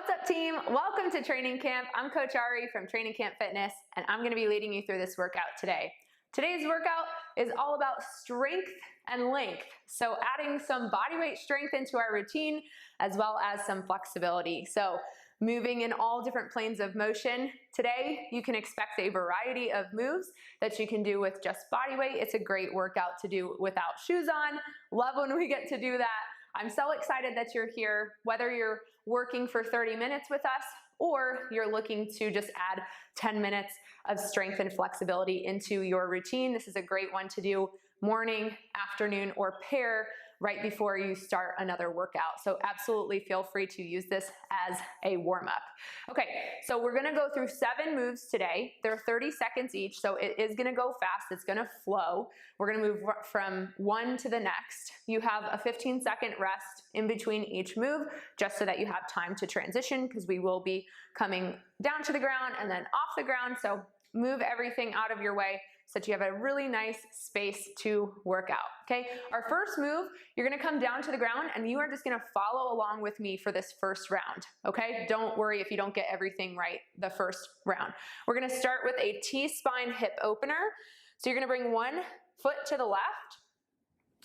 What's up, team? Welcome to training camp. I'm Coach Ari from Training Camp Fitness, and I'm going to be leading you through this workout today. Today's workout is all about strength and length, so adding some body weight strength into our routine as well as some flexibility. So moving in all different planes of motion. Today, you can expect a variety of moves that you can do with just body weight. It's a great workout to do without shoes on. Love when we get to do that. I'm so excited that you're here, whether you're working for 30 minutes with us or you're looking to just add 10 minutes of strength and flexibility into your routine. This is a great one to do morning, afternoon, or pair right before you start another workout. So absolutely feel free to use this as a warm-up. Okay, so we're gonna go through 7 moves today. They're 30 seconds each, so it is gonna go fast, it's gonna flow. We're gonna move from one to the next. You have a 15-second rest in between each move, just so that you have time to transition, because we will be coming down to the ground and then off the ground. So move everything out of your way so that you have a really nice space to work out, okay? Our first move, you're gonna come down to the ground and you are just gonna follow along with me for this first round, okay? Don't worry if you don't get everything right the first round. We're gonna start with a T-spine hip opener. So you're gonna bring one foot to the left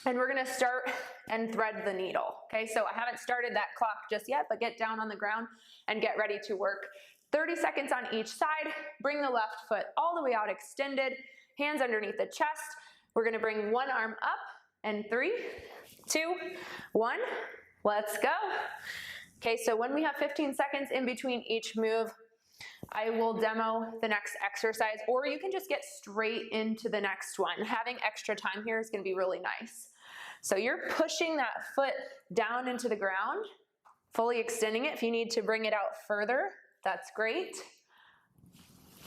and we're gonna start and thread the needle, okay? So I haven't started that clock just yet, but get down on the ground and get ready to work. 30 seconds on each side. Bring the left foot all the way out extended, hands underneath the chest. We're gonna bring one arm up and 3, 2, 1, let's go. Okay, so when we have 15 seconds in between each move, I will demo the next exercise, or you can just get straight into the next one. Having extra time here is gonna be really nice. So you're pushing that foot down into the ground, fully extending it. If you need to bring it out further, that's great.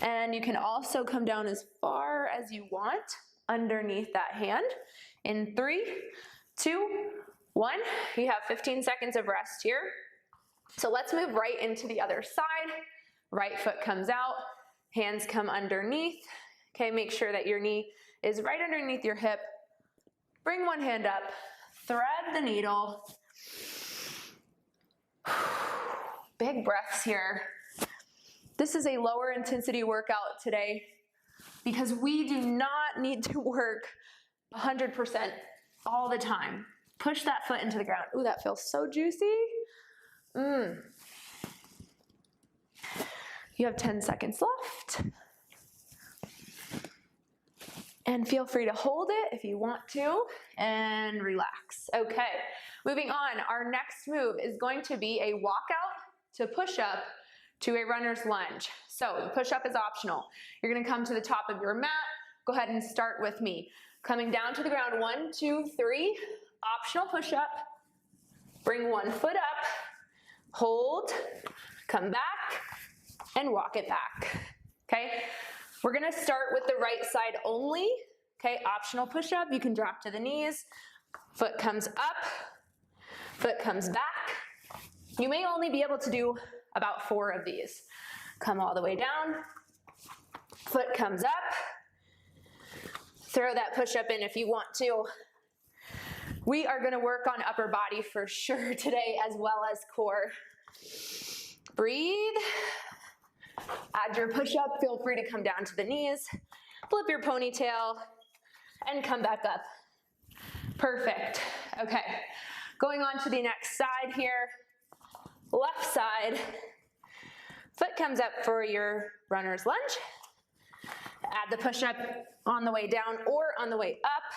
And you can also come down as far as you want underneath that hand. In 3, 2, 1, you have 15 seconds of rest here. So let's move right into the other side. Right foot comes out, hands come underneath. Okay, make sure that your knee is right underneath your hip. Bring one hand up, thread the needle. Big breaths here. This is a lower intensity workout today because we do not need to work 100% all the time. Push that foot into the ground. Ooh, that feels so juicy. You have 10 seconds left. And feel free to hold it if you want to and relax. Okay, moving on. Our next move is going to be a walkout to push up to a runner's lunge. So push up is optional. You're gonna come to the top of your mat. Go ahead and start with me. Coming down to the ground, 1, 2, 3, optional push up. Bring one foot up, hold, come back, and walk it back, okay? We're gonna start with the right side only, okay? Optional push up, you can drop to the knees, foot comes up, foot comes back. You may only be able to do about 4 of these. Come all the way down, foot comes up, throw that push up in if you want to. We are gonna work on upper body for sure today as well as core. Breathe, add your push up, feel free to come down to the knees, flip your ponytail, and come back up. Perfect, okay. Going on to the next side here. Left side, foot comes up for your runner's lunge. Add the push-up on the way down or on the way up.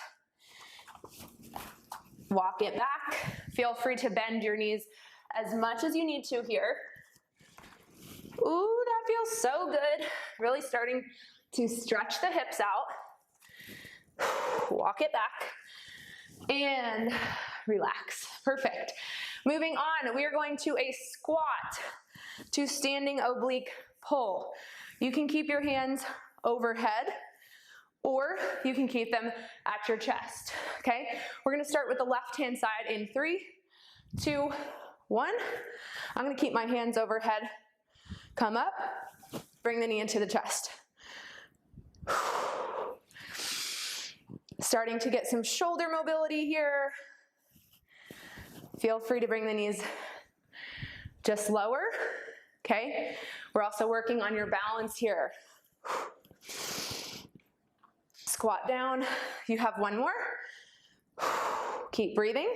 Walk it back. Feel free to bend your knees as much as you need to here. Ooh, that feels so good. Really starting to stretch the hips out. Walk it back and relax. Perfect. Moving on, we are going to a squat to standing oblique pull. You can keep your hands overhead or you can keep them at your chest, okay? We're gonna start with the left-hand side in 3, 2, 1. I'm gonna keep my hands overhead. Come up, bring the knee into the chest. Starting to get some shoulder mobility here. Feel free to bring the knees just lower. okay? We're also working on your balance here. Squat down. You have one more. Keep breathing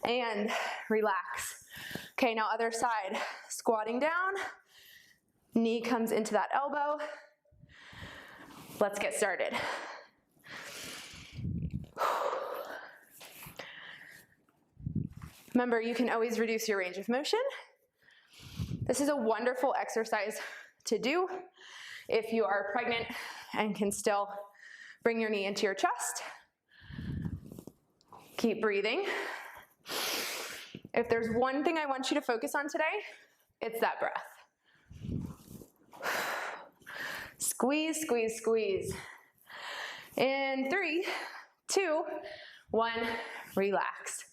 and relax. Okay, now other side. Squatting down. Knee comes into that elbow. Let's get started. Remember, you can always reduce your range of motion. This is a wonderful exercise to do if you are pregnant and can still bring your knee into your chest. Keep breathing. If there's one thing I want you to focus on today, it's that breath. Squeeze, squeeze, squeeze. In 3, 2, 1, relax.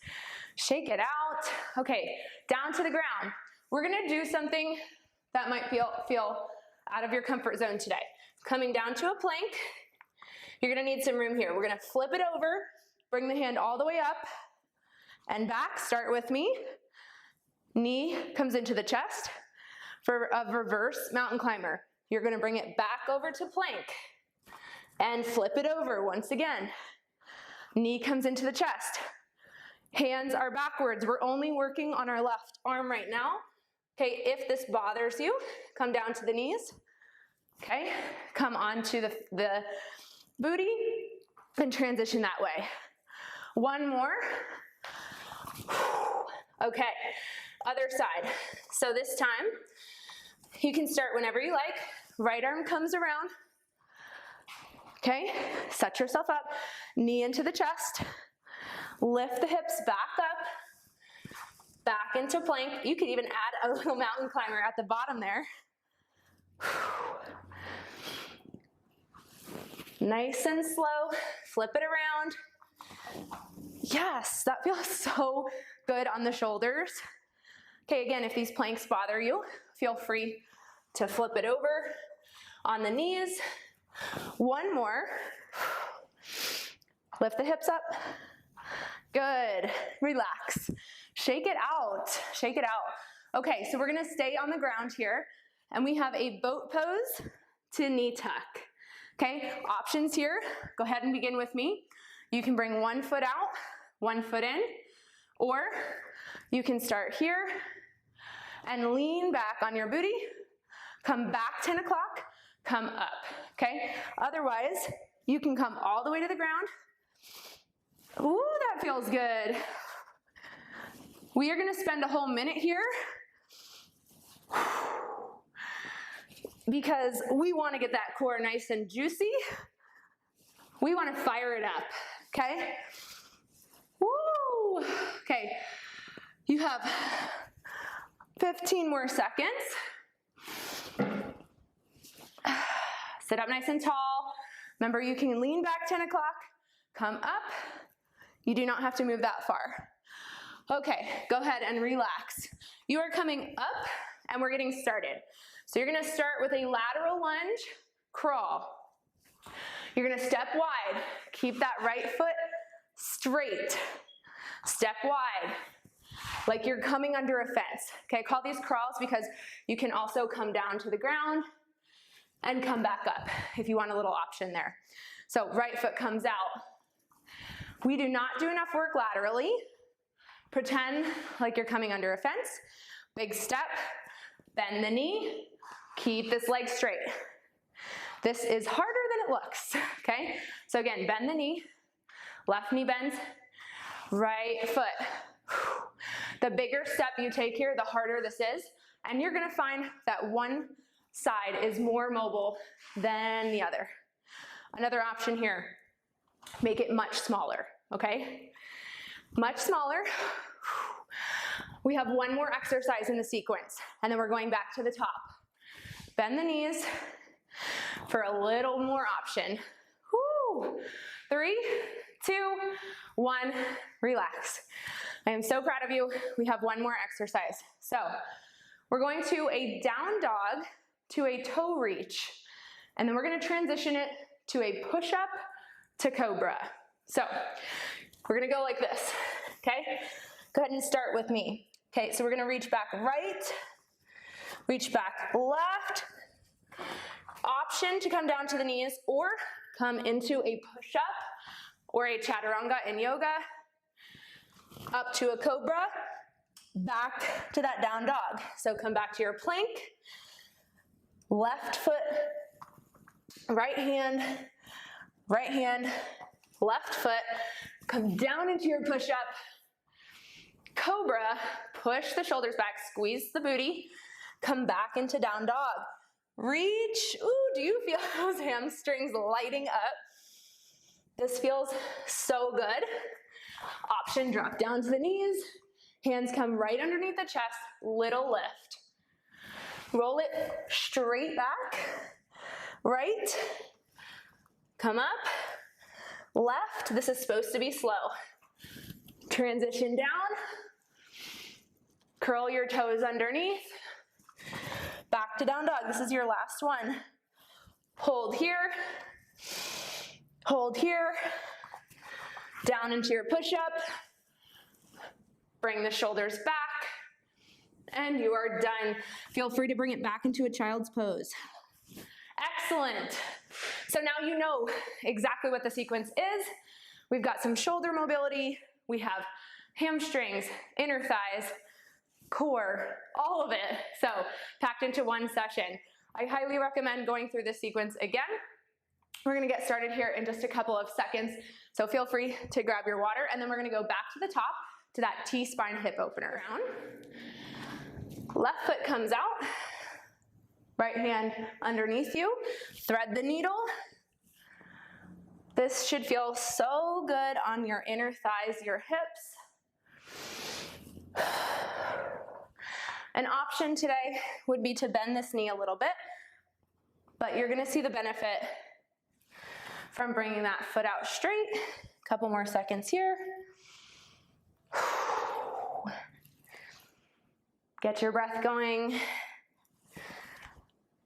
Shake it out. Okay, down to the ground. We're gonna do something that might feel out of your comfort zone today. Coming down to a plank. You're gonna need some room here. We're gonna flip it over, bring the hand all the way up and back. Start with me. Knee comes into the chest. For a reverse mountain climber, you're gonna bring it back over to plank and flip it over once again. Knee comes into the chest. Hands are backwards. We're only working on our left arm right now. Okay, if this bothers you, come down to the knees. Okay, come onto the booty and transition that way. One more. Okay, other side. So this time, you can start whenever you like. Right arm comes around. Okay, set yourself up. Knee into the chest. Lift the hips back up. Back into plank. You could even add a little mountain climber at the bottom there. Nice and slow. Flip it around. Yes, that feels so good on the shoulders. Okay, again, if these planks bother you, feel free to flip it over on the knees. One more. Lift the hips up. Good. Relax. Shake it out. Shake it out. Okay, so we're gonna stay on the ground here, and we have a boat pose to knee tuck. Okay, options here. Go ahead and begin with me. You can bring one foot out, one foot in, or you can start here and lean back on your booty. Come back 10 o'clock, come up, okay? Otherwise, you can come all the way to the ground. Ooh, that feels good. We are gonna spend a whole minute here because we wanna get that core nice and juicy. We wanna fire it up, okay? Woo! Okay, you have 15 more seconds. Sit up nice and tall. Remember, you can lean back 10 o'clock, come up. You do not have to move that far. Okay, go ahead and relax. You are coming up and we're getting started. So you're gonna start with a lateral lunge, crawl. You're gonna step wide. Keep that right foot straight. Step wide, like you're coming under a fence. Okay, call these crawls because you can also come down to the ground and come back up if you want a little option there. So right foot comes out. We do not do enough work laterally. Pretend like you're coming under a fence. Big step, bend the knee, keep this leg straight. This is harder than it looks, okay? So again, bend the knee, left knee bends, right foot. The bigger step you take here, the harder this is, and you're gonna find that one side is more mobile than the other. Another option here, make it much smaller, okay? Much smaller. We have one more exercise in the sequence, and then we're going back to the top. Bend the knees for a little more option. Woo. 3, 2, 1, relax. I am so proud of you. We have one more exercise. So we're going to a down dog to a toe reach, and then we're gonna transition it to a push-up to cobra. So we're gonna go like this, okay? Go ahead and start with me. Okay, so we're gonna reach back right, Reach back left. Option to come down to the knees or come into a push-up or a chaturanga in yoga. Up to a cobra, back to that down dog. So come back to your plank. Left foot, right hand, left foot. Come down into your push-up. Cobra, push the shoulders back, squeeze the booty. Come back into down dog. Reach. Ooh, do you feel those hamstrings lighting up? This feels so good. Option, drop down to the knees. Hands come right underneath the chest, little lift. Roll it straight back, right. Come up, left. This is supposed to be slow. Transition down. Curl your toes underneath. Back to down dog. This is your last one. Hold here. Hold here. Down into your push-up. Bring the shoulders back. And you are done. Feel free to bring it back into a child's pose. Excellent. So now you know exactly what the sequence is. We've got some shoulder mobility. We have hamstrings, inner thighs, core, all of it. So packed into one session. I highly recommend going through this sequence again. We're gonna get started here in just a couple of seconds. So feel free to grab your water, and then we're gonna go back to the top to that T-spine hip opener. Left foot comes out, right hand underneath you, thread the needle. This should feel so good on your inner thighs, your hips. An option today would be to bend this knee a little bit, but you're gonna see the benefit from bringing that foot out straight. A couple more seconds here. Get your breath going.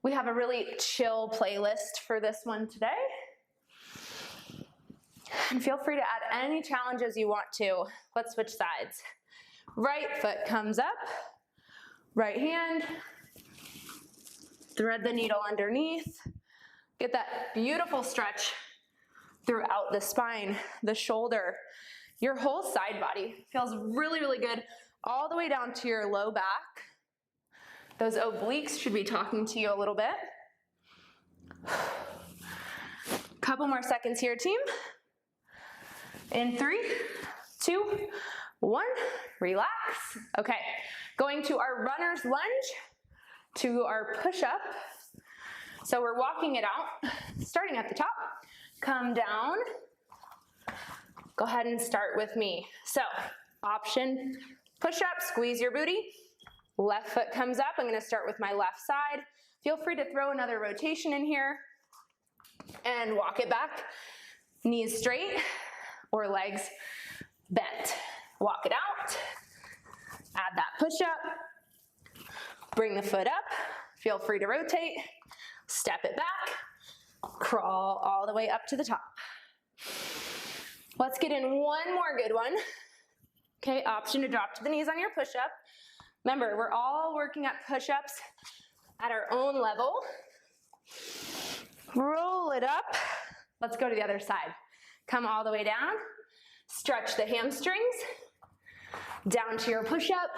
We have a really chill playlist for this one today. And feel free to add any challenges you want to. Let's switch sides. Right foot comes up, right hand, thread the needle underneath. Get that beautiful stretch throughout the spine, the shoulder. Your whole side body feels really, really good all the way down to your low back. Those obliques should be talking to you a little bit. Couple more seconds here, team. In 3, 2, 1, relax. Okay, going to our runner's lunge, to our push-up. So we're walking it out, starting at the top. Come down. Go ahead and start with me. So, option, push-up, squeeze your booty. Left foot comes up. I'm gonna start with my left side. Feel free to throw another rotation in here and walk it back. Knees straight or legs bent. Walk it out. Add that push-up. Bring the foot up. Feel free to rotate. Step it back. Crawl all the way up to the top. Let's get in one more good one. Okay, option to drop to the knees on your push-up. Remember, we're all working at push-ups at our own level. Roll it up. Let's go to the other side. Come all the way down. Stretch the hamstrings. Down to your push-up.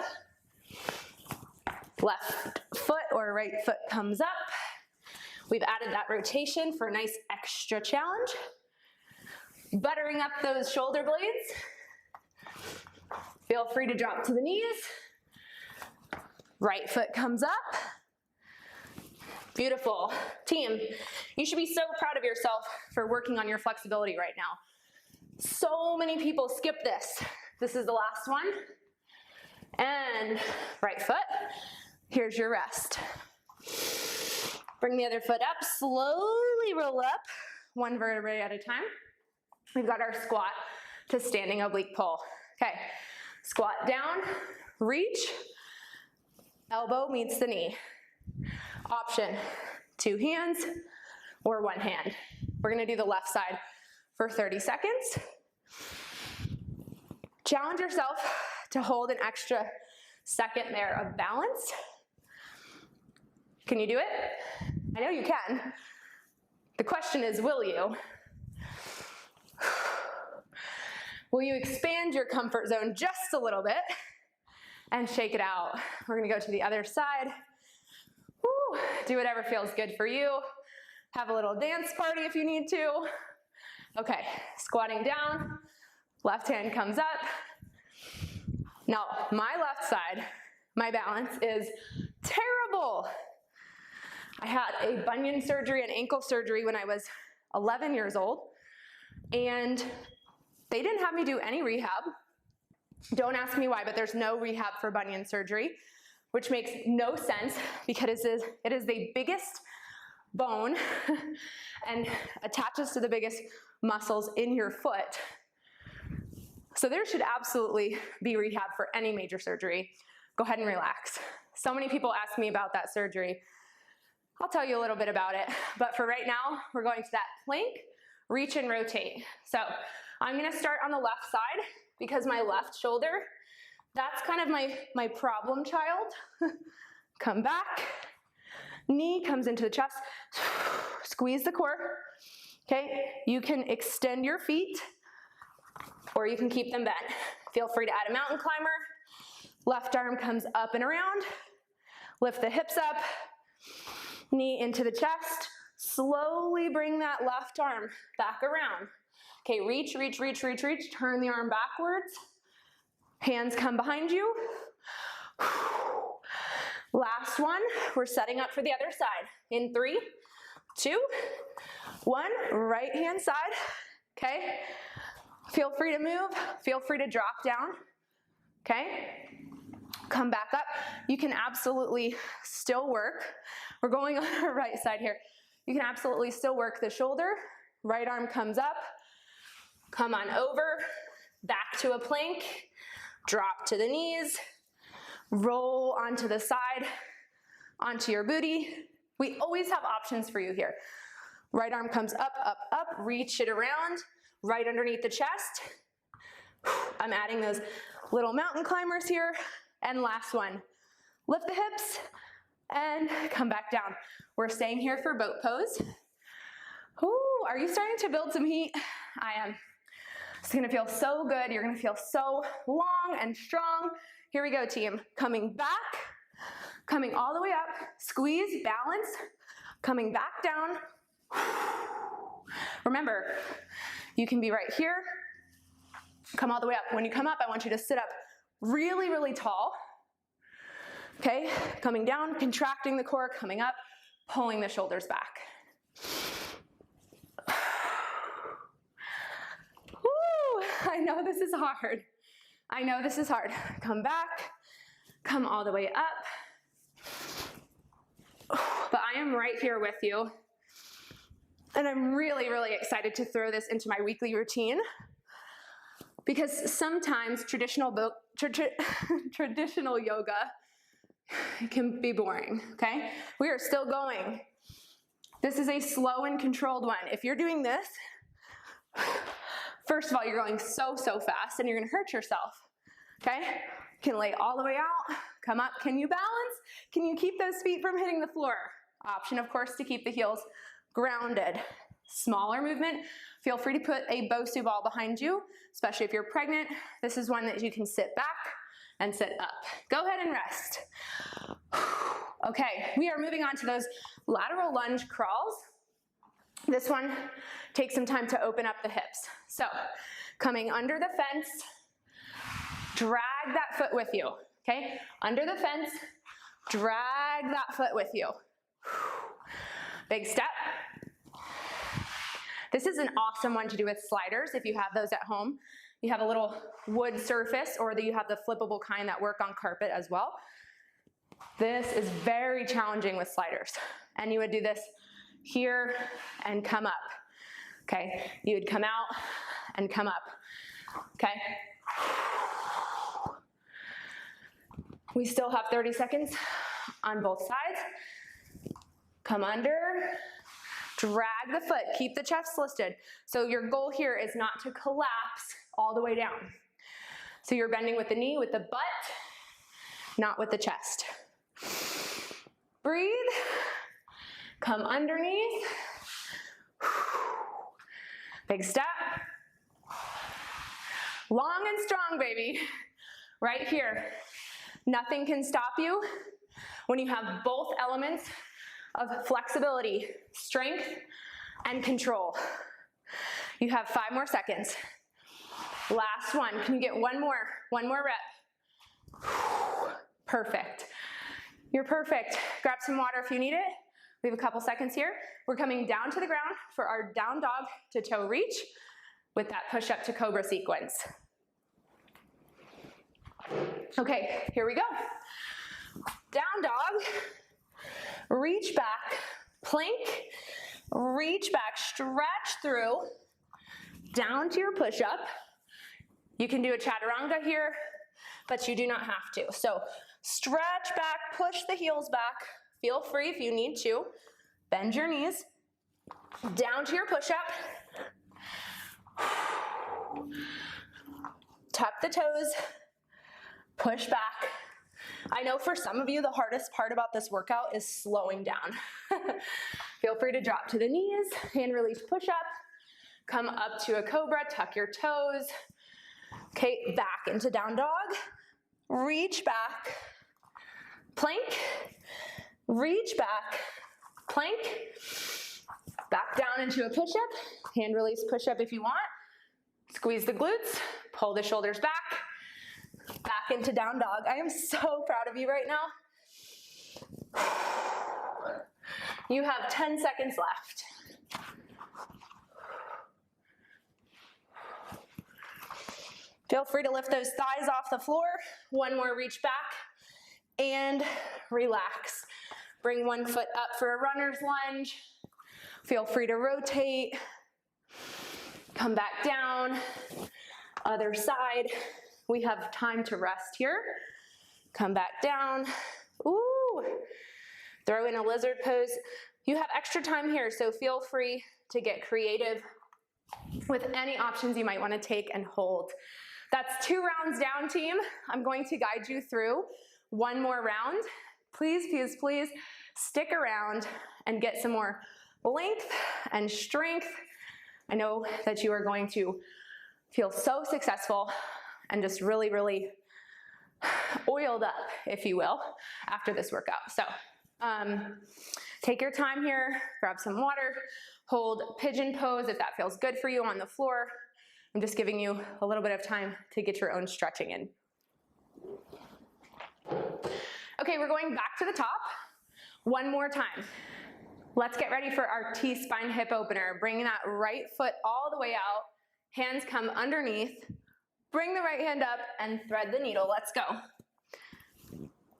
Left foot or right foot comes up. We've added that rotation for a nice extra challenge. Buttering up those shoulder blades. Feel free to drop to the knees. Right foot comes up. Beautiful. Team, you should be so proud of yourself for working on your flexibility right now. So many people skip this. This is the last one. And right foot. Here's your rest. Bring the other foot up. Slowly roll up, one vertebrae at a time. We've got our squat to standing oblique pull. Okay, squat down, reach, elbow meets the knee. Option, 2 hands or 1 hand. We're gonna do the left side for 30 seconds. Challenge yourself to hold an extra second there of balance. Can you do it? I know you can. The question is, will you? Will you expand your comfort zone just a little bit and shake it out? We're gonna go to the other side. Woo. Do whatever feels good for you. Have a little dance party if you need to. Okay, squatting down, left hand comes up. Now, my left side, my balance is terrible. I had a bunion surgery and ankle surgery when I was 11 years old, and they didn't have me do any rehab. Don't ask me why, but there's no rehab for bunion surgery, which makes no sense because it is the biggest bone and attaches to the biggest muscles in your foot. So there should absolutely be rehab for any major surgery. Go ahead and relax. So many people ask me about that surgery. I'll tell you a little bit about it, but for right now, we're going to that plank, reach and rotate. So I'm gonna start on the left side because my left shoulder, that's kind of my problem child. Come back, knee comes into the chest, squeeze the core, okay? You can extend your feet or you can keep them bent. Feel free to add a mountain climber. Left arm comes up and around, lift the hips up, knee into the chest, slowly bring that left arm back around. Okay, reach, reach, reach, reach, reach, turn the arm backwards. Hands come behind you. Last one, we're setting up for the other side. In 3, 2, 1, right hand side, okay? Feel free to move, feel free to drop down, okay? Come back up. You can absolutely still work. We're going on our right side here. You can absolutely still work the shoulder. Right arm comes up. Come on over, back to a plank. Drop to the knees. Roll onto the side, onto your booty. We always have options for you here. Right arm comes up, up, up. Reach it around, right underneath the chest. I'm adding those little mountain climbers here. And last one, lift the hips and come back down. We're staying here for boat pose. Ooh, are you starting to build some heat? I am. It's gonna feel so good. You're gonna feel so long and strong. Here we go, team. Coming back, coming all the way up, squeeze, balance, coming back down. Remember, you can be right here, come all the way up. When you come up, I want you to sit up really, really tall, okay? Coming down, contracting the core, coming up, pulling the shoulders back. Woo, I know this is hard. I know this is hard. Come back, come all the way up. But I am right here with you. And I'm really, really excited to throw this into my weekly routine because sometimes traditional yoga can be boring, okay? We are still going. This is a slow and controlled one. If you're doing this, first of all, you're going so, so fast and you're gonna hurt yourself, okay? You can lay all the way out, come up. Can you balance? Can you keep those feet from hitting the floor? Option, of course, to keep the heels grounded. Smaller movement. Feel free to put a Bosu ball behind you, especially if you're pregnant. This is one that you can sit back and sit up. Go ahead and rest. Okay, we are moving on to those lateral lunge crawls. This one takes some time to open up the hips. So, coming under the fence, drag that foot with you, okay? Under the fence, drag that foot with you. Big step. This is an awesome one to do with sliders if you have those at home. You have a little wood surface or you have the flippable kind that work on carpet as well. This is very challenging with sliders. And you would do this here and come up, okay? You would come out and come up, okay? We still have 30 seconds on both sides. Come under, drag the foot, keep the chest lifted. So your goal here is not to collapse all the way down. So you're bending with the knee, with the butt, not with the chest. Breathe. Come underneath. Big step. Long and strong, baby. Right here. Nothing can stop you when you have both elements of flexibility, strength, and control. You have 5 more seconds. Last one. Can you get one more rep? Perfect. You're perfect. Grab some water if you need it. We have a couple seconds here. We're coming down to the ground for our down dog to toe reach with that push up to cobra sequence. Okay, here we go. Down dog, reach back, plank, reach back, stretch through, down to your push up. You can do a chaturanga here, but you do not have to. So stretch back, push the heels back. Feel free if you need to. Bend your knees, down to your push up. Tuck the toes, push back. I know for some of you, the hardest part about this workout is slowing down. Feel free to drop to the knees, hand release push up, come up to a cobra, tuck your toes. Okay, back into down dog, reach back, plank, reach back, plank, back down into a push-up, hand release push-up if you want, squeeze the glutes, pull the shoulders back into down dog. I am so proud of you right now. You have 10 seconds left. Feel free to lift those thighs off the floor. One more reach back and relax. Bring one foot up for a runner's lunge. Feel free to rotate. Come back down. Other side. We have time to rest here. Come back down. Ooh. Throw in a lizard pose. You have extra time here, so feel free to get creative with any options you might want to take and hold. That's 2 rounds down, team. I'm going to guide you through one more round. Please, please, please stick around and get some more length and strength. I know that you are going to feel so successful and just really, really oiled up, if you will, after this workout. So take your time here, grab some water, hold pigeon pose if that feels good for you on the floor. I'm just giving you a little bit of time to get your own stretching in. Okay, we're going back to the top. One more time. Let's get ready for our T-spine hip opener. Bring that right foot all the way out. Hands come underneath. Bring the right hand up and thread the needle. Let's go.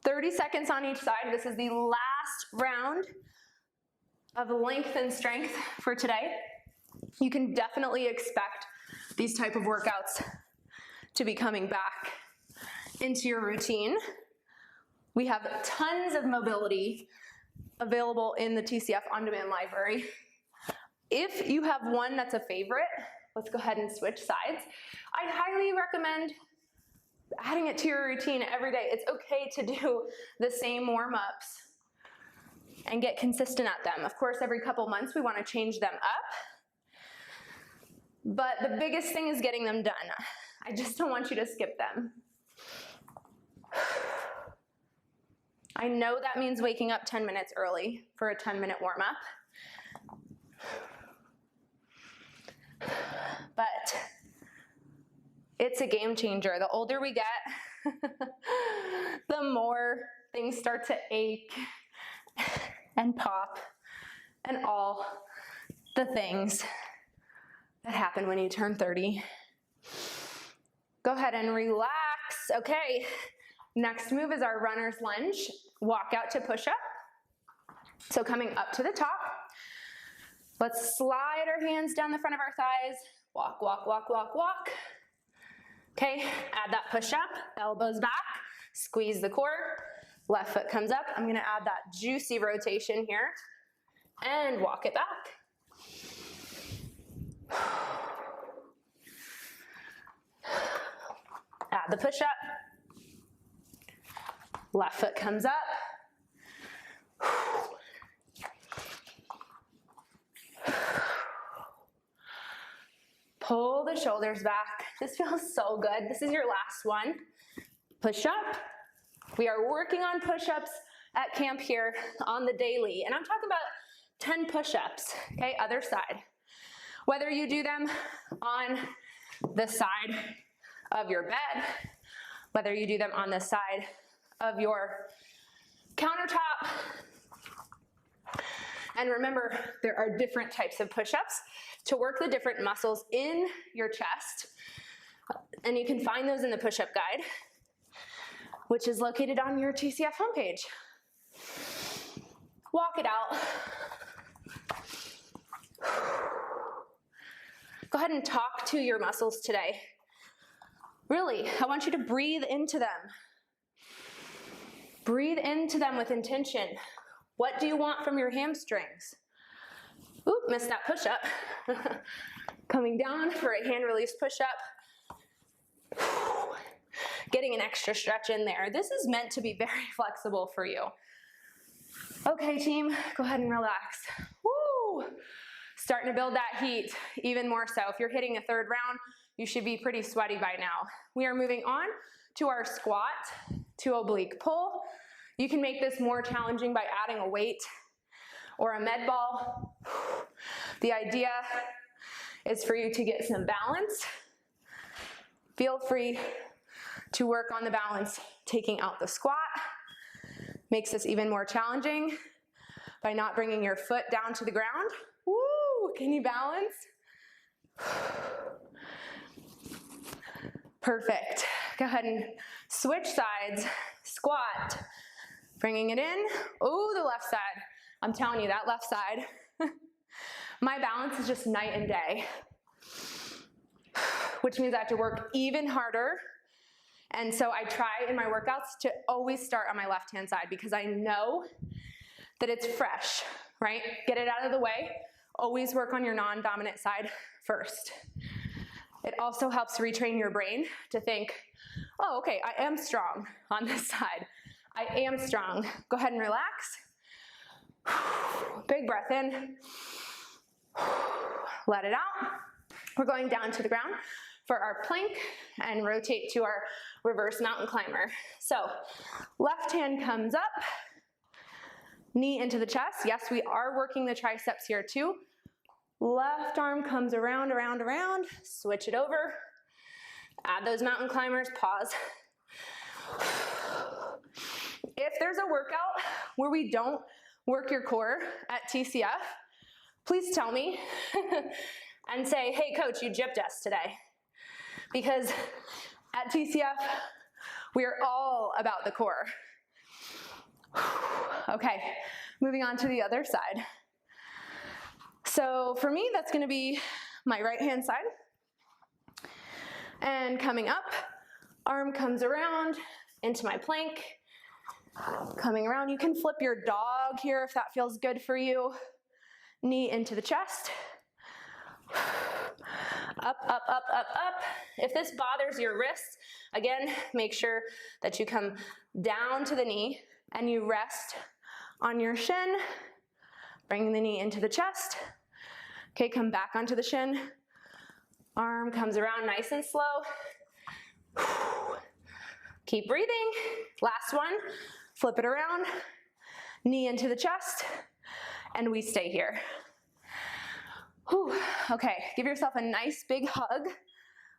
30 seconds on each side. This is the last round of length and strength for today. You can definitely expect these type of workouts to be coming back into your routine. We have tons of mobility available in the TCF On-Demand library. If you have one that's a favorite, let's go ahead and switch sides. I highly recommend adding it to your routine every day. It's okay to do the same warm-ups and get consistent at them. Of course, every couple months we want to change them up. But the biggest thing is getting them done. I just don't want you to skip them. I know that means waking up 10 minutes early for a 10-minute warm-up. But it's a game changer. The older we get, the more things start to ache and pop and all the things that happen when you turn 30. Go ahead and relax. Okay, next move is our runner's lunge. Walk out to push up. So coming up to the top, let's slide our hands down the front of our thighs. Walk, walk, walk, walk, walk. Okay, add that push up, elbows back, squeeze the core, left foot comes up. I'm gonna add that juicy rotation here and walk it back. Add the push up. Left foot comes up. Pull the shoulders back. This feels so good. This is your last one. Push up. We are working on push-ups at camp here on the daily, and I'm talking about 10 push-ups, okay, other side. Whether you do them on the side of your bed, whether you do them on the side of your countertop. And remember, there are different types of push-ups to work the different muscles in your chest. And you can find those in the push-up guide, which is located on your TCF homepage. Walk it out. Go ahead and talk to your muscles today. Really, I want you to breathe into them. Breathe into them with intention. What do you want from your hamstrings? Oop, missed that push-up. Coming down for a hand release push-up. Getting an extra stretch in there. This is meant to be very flexible for you. Okay, team, go ahead and relax. Woo! Starting to build that heat even more so. If you're hitting a third round, you should be pretty sweaty by now. We are moving on to our squat to oblique pull. You can make this more challenging by adding a weight or a med ball. The idea is for you to get some balance. Feel free to work on the balance, taking out the squat. Makes this even more challenging by not bringing your foot down to the ground. Woo! Can you balance? Perfect. Go ahead and switch sides. Squat. Bringing it in. Oh, the left side. I'm telling you, that left side. My balance is just night and day, which means I have to work even harder. And so I try in my workouts to always start on my left-hand side because I know that it's fresh, right? Get it out of the way. Always work on your non-dominant side first. It also helps retrain your brain to think, oh, okay, I am strong on this side. I am strong. Go ahead and relax. Big breath in. Let it out. We're going down to the ground for our plank and rotate to our reverse mountain climber. So left hand comes up, knee into the chest. Yes, we are working the triceps here too. Left arm comes around, around, around. Switch it over. Add those mountain climbers, pause. If there's a workout where we don't work your core at TCF, please tell me and say, hey coach, you gypped us today. Because at TCF, we are all about the core. Okay, moving on to the other side. So for me, that's gonna be my right-hand side. And coming up, arm comes around into my plank. Coming around, you can flip your dog here if that feels good for you. Knee into the chest. Up, up, up, up, up. If this bothers your wrists, again, make sure that you come down to the knee and you rest on your shin, bringing the knee into the chest. Okay, come back onto the shin. Arm comes around nice and slow. Keep breathing. Last one, flip it around, knee into the chest, and we stay here. Whew. Okay, give yourself a nice big hug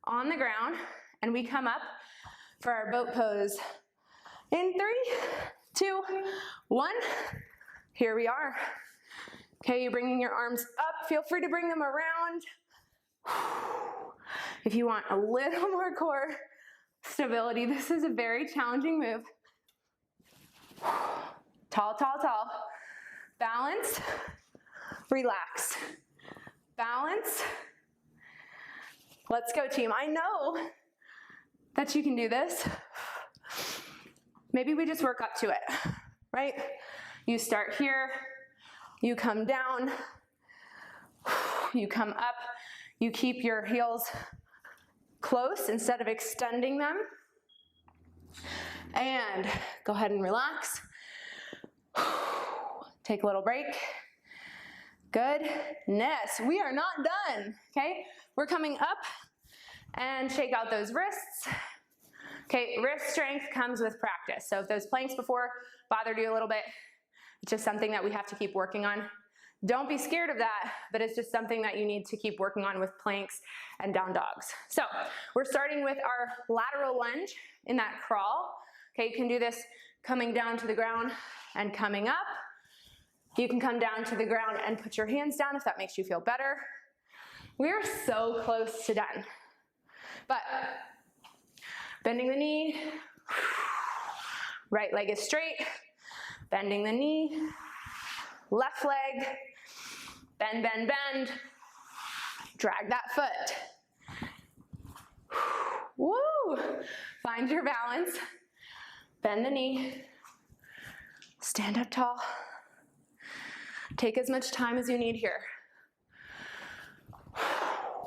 on the ground, and we come up for our boat pose. In 3, 2, 1, here we are. Okay, you're bringing your arms up. Feel free to bring them around. If you want a little more core stability, this is a very challenging move. Tall, tall, tall. Balance, relax. Balance. Let's go, team. I know that you can do this. Maybe we just work up to it, right? You start here, you come down, you come up, you keep your heels close instead of extending them. And go ahead and relax. Take a little break. Goodness, we are not done, okay? We're coming up and shake out those wrists. Okay, wrist strength comes with practice. So if those planks before bothered you a little bit, it's just something that we have to keep working on. Don't be scared of that, but it's just something that you need to keep working on with planks and down dogs. So we're starting with our lateral lunge in that crawl. Okay, you can do this coming down to the ground and coming up. You can come down to the ground and put your hands down if that makes you feel better. We're so close to done. But bending the knee, right leg is straight, bending the knee, left leg, bend, bend, bend, drag that foot. Woo! Find your balance, bend the knee, stand up tall. Take as much time as you need here.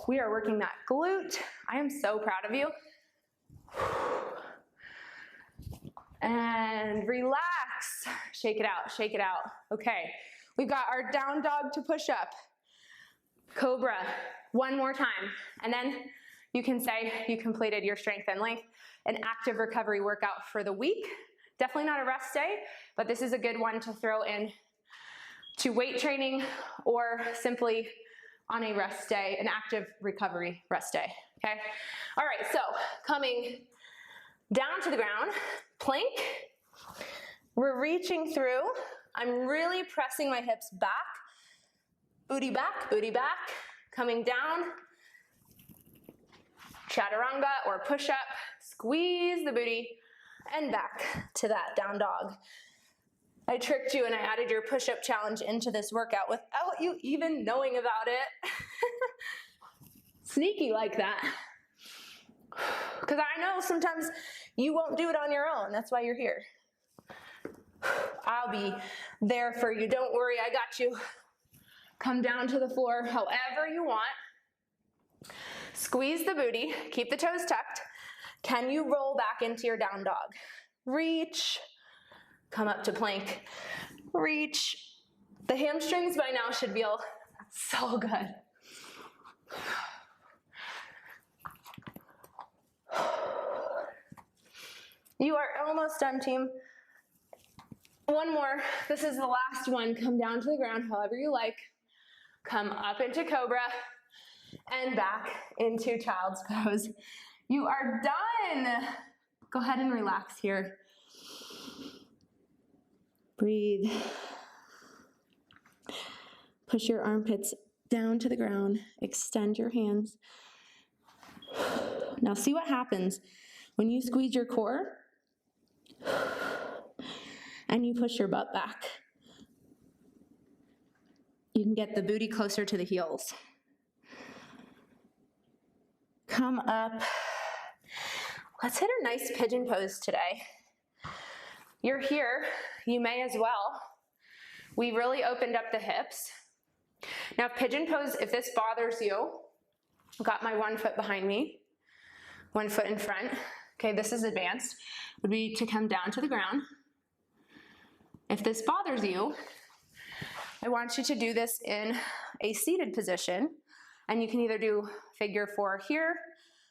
We are working that glute. I am so proud of you. And relax. Shake it out, shake it out. Okay, we've got our down dog to push up. Cobra, one more time. And then you can say you completed your strength and length and active recovery workout for the week. Definitely not a rest day, but this is a good one to throw in to weight training or simply on a rest day, an active recovery rest day, okay? All right, so coming down to the ground, plank. We're reaching through. I'm really pressing my hips back, booty back, coming down, chaturanga or push up, squeeze the booty, and back to that down dog. I tricked you and I added your push-up challenge into this workout without you even knowing about it. Sneaky like that. Because I know sometimes you won't do it on your own. That's why you're here. I'll be there for you. Don't worry, I got you. Come down to the floor however you want. Squeeze the booty, keep the toes tucked. Can you roll back into your down dog? Reach. Come up to plank, reach. The hamstrings by now should feel so good. You are almost done, team. One more. This is the last one. Come down to the ground however you like. Come up into cobra and back into child's pose. You are done. Go ahead and relax here. Breathe. Push your armpits down to the ground. Extend your hands. Now see what happens when you squeeze your core and you push your butt back. You can get the booty closer to the heels. Come up. Let's hit a nice pigeon pose today. You're here, you may as well. We really opened up the hips. Now pigeon pose, if this bothers you, I've got my 1 foot behind me, 1 foot in front. Okay, this is advanced. Would be to come down to the ground. If this bothers you, I want you to do this in a seated position, and you can either do figure 4 here,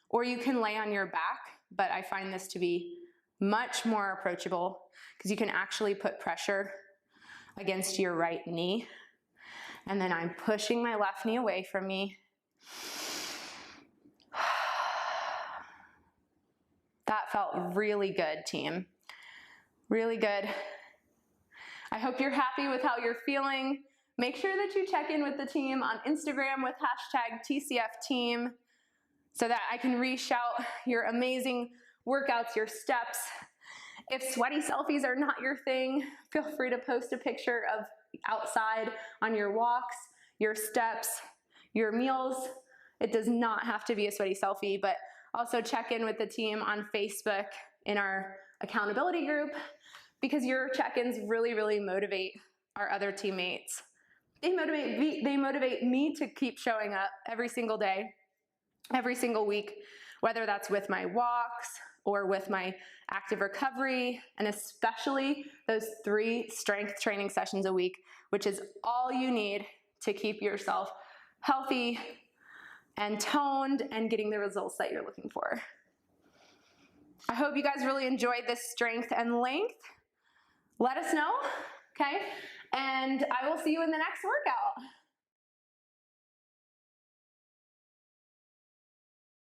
or you can lay on your back, but I find this to be much more approachable because you can actually put pressure against your right knee. And then I'm pushing my left knee away from me. That felt really good, team. Really good. I hope you're happy with how you're feeling. Make sure that you check in with the team on Instagram with #TCFteam so that I can re-shout your amazing workouts, your steps. If sweaty selfies are not your thing, feel free to post a picture of outside on your walks, your steps, your meals. It does not have to be a sweaty selfie, but also check in with the team on Facebook in our accountability group because your check-ins really, really motivate our other teammates. They motivate me to keep showing up every single day, every single week, whether that's with my walks or with my active recovery, and especially those 3 strength training sessions a week, which is all you need to keep yourself healthy and toned and getting the results that you're looking for. I hope you guys really enjoyed this strength and length. Let us know, okay? And I will see you in the next workout.